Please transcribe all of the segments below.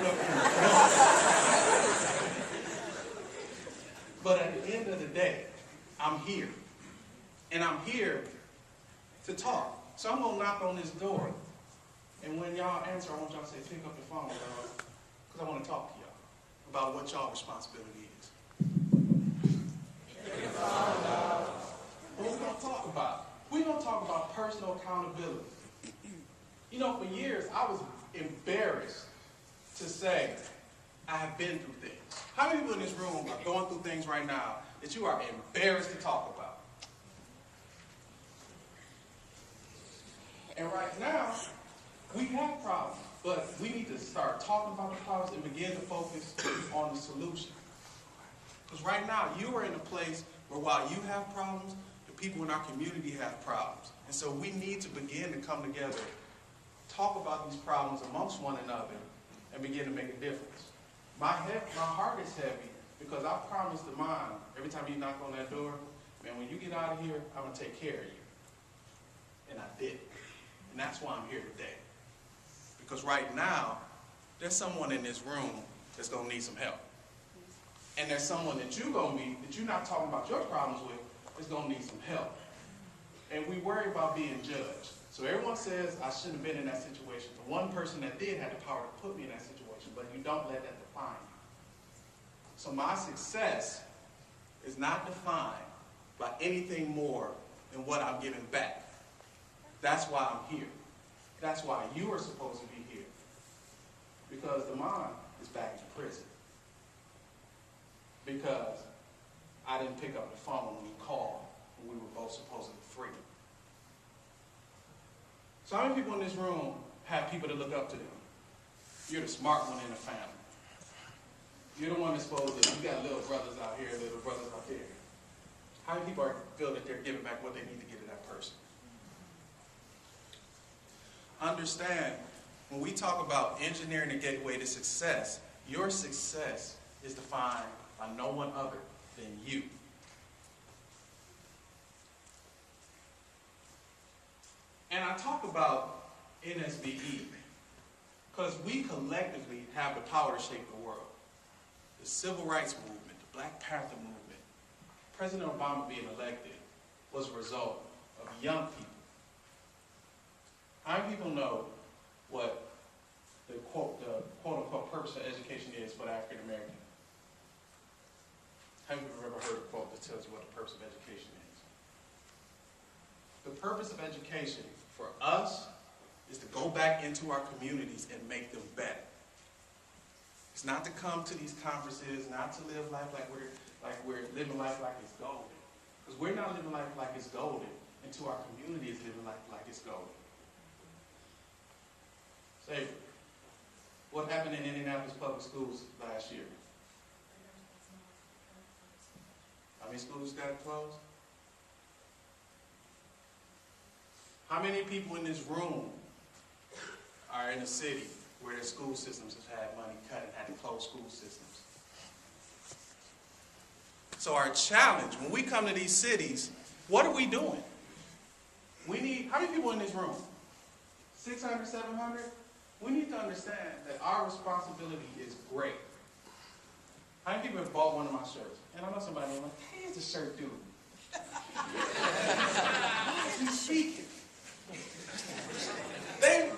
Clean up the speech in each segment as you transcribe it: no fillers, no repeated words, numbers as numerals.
up here. But at the end of the day, I'm here. And I'm here to talk. So I'm going to knock on this door. And when y'all answer, I want y'all to say, pick up the phone, because I want to talk to y'all about what y'all responsibility is. What we going to talk about? We're going to talk about personal accountability. You know, for years, I was embarrassed to say I have been through things. How many people in this room are going through things right now that you are embarrassed to talk about? And right now, we have problems, but we need to start talking about the problems and begin to focus on the solution. Because right now, you are in a place where while you have problems, the people in our community have problems. And so we need to begin to come together, talk about these problems amongst one another, and begin to make a difference. My heart is heavy because I promised the mom, every time you knock on that door, man, when you get out of here, I'm going to take care of you. And I did. And that's why I'm here today. Because right now, there's someone in this room that's going to need some help. And there's someone that you're going to meet that you're not talking about your problems with is going to need some help. And we worry about being judged. So everyone says, I shouldn't have been in that situation. The one person that did had the power to put me in that situation, but you don't let that define you. So my success is not defined by anything more than what I'm giving back. That's why I'm here. That's why you are supposed to be here. Because the mom is back in prison. Because I didn't pick up the phone when you called when we were both supposedly free. So how many people in this room have people to look up to them? You're the smart one in the family. You're the one that's supposed to, you got little brothers out here, little brothers out there. How many people feel that they're giving back what they need to give to that person? Understand, when we talk about engineering the gateway to success, your success is defined by no one other than you. And I talk about NSBE because we collectively have the power to shape the world. The Civil Rights Movement, the Black Panther Movement, President Obama being elected was a result of young people. How many people know what the quote-unquote purpose of education is for the African American? How many people have ever heard a quote that tells you what the purpose of education is? The purpose of education for us is to go back into our communities and make them better. It's not to come to these conferences, not to live life like we're living life like it's golden. Because we're not living life like it's golden until our community is living life like it's golden. Say, what happened in Indianapolis Public Schools last year? How many schools got closed? How many people in this room are in a city where their school systems have had money cut and had to close school systems? So our challenge, when we come to these cities, what are we doing? We need, how many people in this room? 600, 700? We need to understand that our responsibility is great. How many people have bought one of my shirts? And I know somebody who's like, hey, it's the shirt dude. Why is he speaking?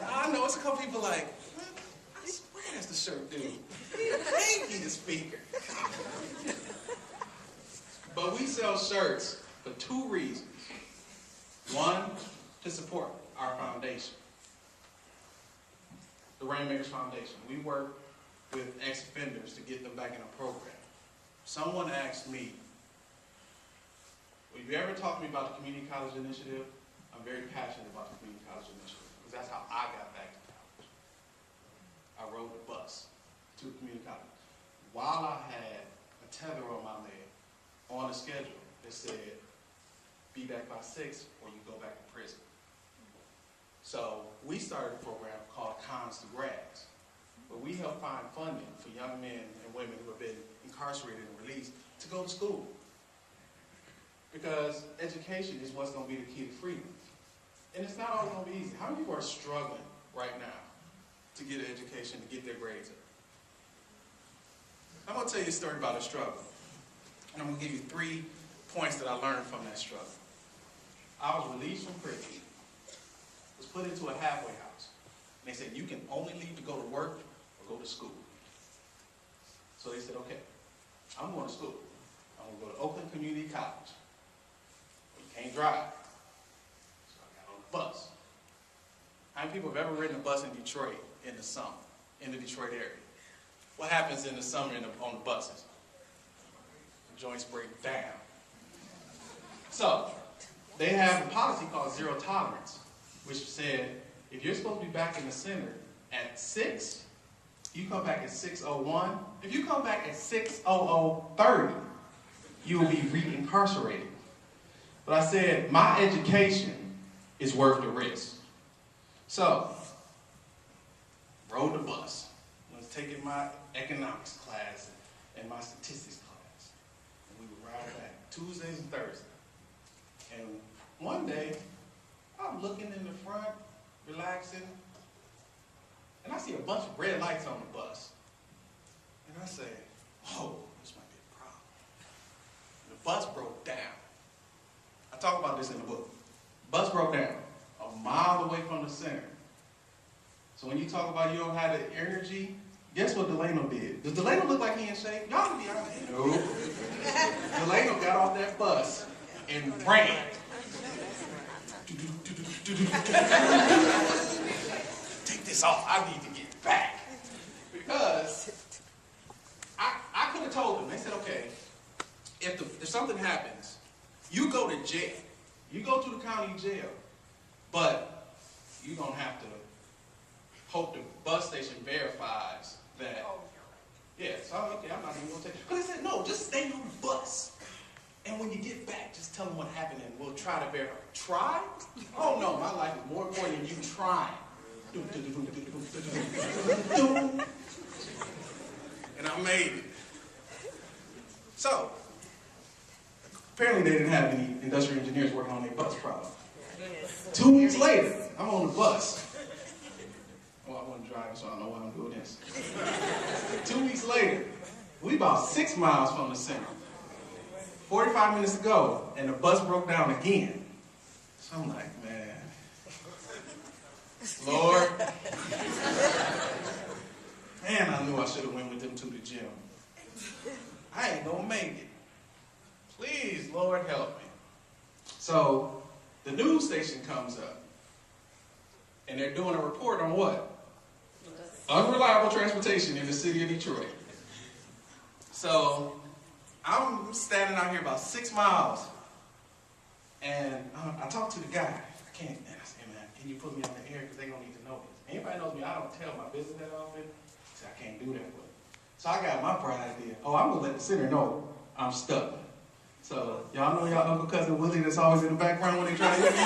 I know it's a couple people like, where's the shirt dude? Thank you, the speaker. But we sell shirts for two reasons. One, to support our foundation, the Rainmakers Foundation. We work with ex-offenders to get them back in a program. Someone asked me, will you ever talk to me about the Community College Initiative? I'm very passionate about the Community College Initiative because that's how I got back to college. I rode the bus to community college while I had a tether on my leg on a schedule that said, be back by 6 or you go back to prison. So we started a program called Cons to Grads, where we help find funding for young men and women who have been incarcerated and released to go to school. Because education is what's going to be the key to freedom. And it's not always going to be easy. How many people are struggling right now to get an education, to get their grades up? going to tell you a story about a struggle. And I'm going to give you 3 points that I learned from that struggle. I was released from prison, was put into a halfway house. And they said, you can only leave to go to work or go to school. So they said, okay, I'm going to school. I'm going to go to Oakland Community College. Well, you can't drive. So I got on the bus. How many people have ever ridden a bus in Detroit in the summer, in the Detroit area? What happens in the summer on the buses? The joints break down. So, they have a policy called zero tolerance, which said, if you're supposed to be back in the center at 6, you come back at 6:01. If you come back at 6:30, you will be reincarcerated. But I said, my education is worth the risk. So, rode the bus. I was taking my economics class and my statistics class. And we would ride back Tuesdays and Thursdays. And one day, I'm looking in the front, relaxing, and I see a bunch of red lights on the bus. And I say, oh, this might be a problem. And the bus broke down. I talk about this in the book. Bus broke down a mile away from the center. So when you talk about you don't have the energy, guess what Delano did? Does Delano look like he in shape? Y'all can be honest. No. Delano got off that bus and ran. Take this off. I need to get back. Because I could have told them. They said, okay, if something happens, you go to jail. You go to the county jail. But you're going to have to hope the bus station verifies that. Yeah, so okay, I'm not even going to take it. But I said, no, just stay on the bus. And when you get back, just tell them what happened and we'll try to verify. Try? Oh no, my life is more important than you trying. And I made it. So, apparently they didn't have any industrial engineers working on their bus problem. 2 weeks later, I'm on the bus. Well, I wasn't driving, so I don't know why I'm doing this. 2 weeks later, we about 6 miles from the center. 45 minutes to go, and the bus broke down again. So I'm like, man, Lord. Man, I knew I should have went with them to the gym. I ain't gonna make it. Please, Lord, help me. So the news station comes up, and they're doing a report on what? Unreliable transportation in the city of Detroit. So I'm standing out here about 6 miles, and I talked to the guy. I said, man, can you put me on the air because they're going to need to know this. Anybody knows me, I don't tell my business that often. I said, I can't do that with it. So I got my bright idea. Oh, I'm going to let the center know I'm stuck. So y'all know y'all Uncle Cousin Willie that's always in the background when they try to hit me?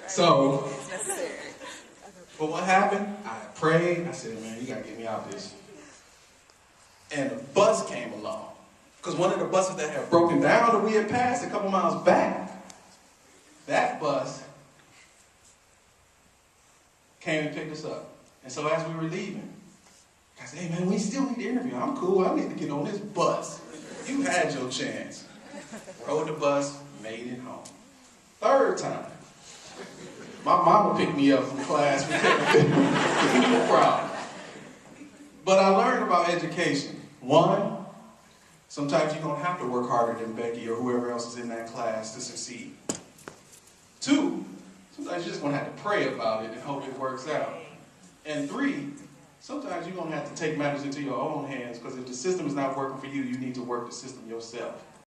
So, but what happened? I prayed. I said, man, you got to get me out of this. And the bus came along. Because one of the buses that had broken down that we had passed a couple miles back, that bus came and picked us up. And so as we were leaving, I said, hey man, we still need to interview. I'm cool. I need to get on this bus. You had your chance. Rode the bus, made it home. Third time, my mama picked me up from class. No problem. But I learned about education. One, sometimes you're going to have to work harder than Becky or whoever else is in that class to succeed. Two, sometimes you're just going to have to pray about it and hope it works out. And three, sometimes you're going to have to take matters into your own hands because if the system is not working for you, you need to work the system yourself.